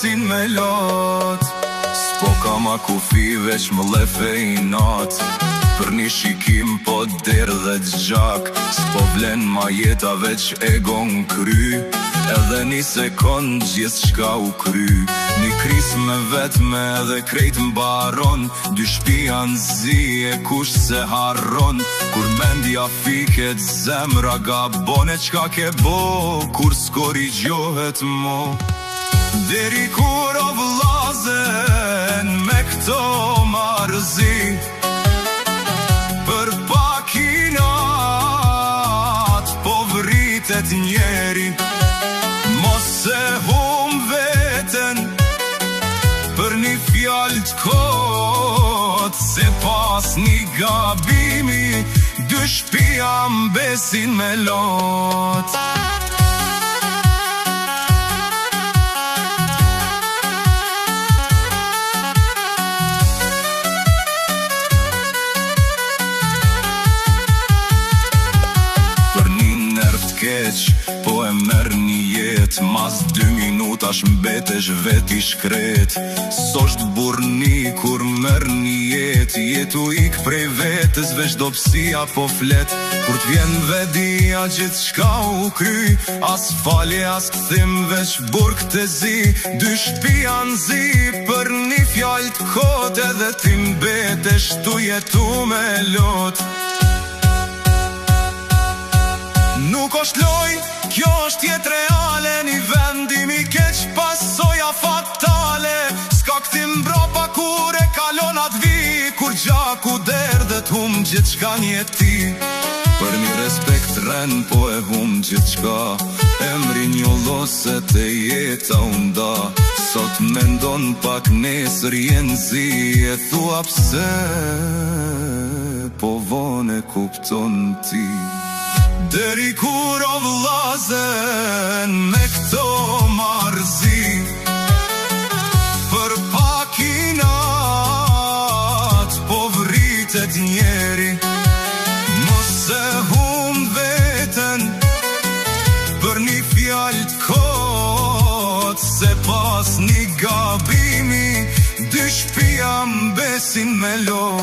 besin me lot. S'po kam a kufi veç më lefe I nat, për një shikim po derë dhe t'gjak. S'po vlen ma jeta veç egon kry, edhe një sekund gjithë shka u kry. Një kris me vetme edhe krejt mbaron, dy shpia n'zi e kush se harron. Kur mendja fiket zemra gabon, e qka ke bo kur s'korrigjohet mo. Deri kur o vllazen me këto marzi, për pak I nat po vritet njeri. Mos se hum veten për një fjall t'kot, se pas një gabimi dy shpia m'besin me lot. Po e merë një jet, mas 2 minutash mbetesh veti shkret. S'osht burni kur merë një jet, jetu ik prej vetës veç dopsia po flet. Kur t'vjen vedia gjithë shka u kry, as falje as këthim veç burg të zi. Dy shpia n'zi për një fjall t'kot, edhe ti mbetesh tu jetu me lot. Nuk osht loj, kjo osht jet reale, një vendim I keq pasoja fatale. S'ka këtim mbrapa kur e kalon atë vi, kur gjaku derdhet hum gjithë shka njeti. Për një respekt ren po e hum gjithë shka, emri njolloset e jeta unda. Sot mendon pak nesër jen zi, e thua pse po von e kupton ti. Deri kur o vllazen me këto marzi, për pak I nat po vritet njeri. Mos se hum veten për një fjall t'kot, se pas një gabimi dy shpia m'besin me lot.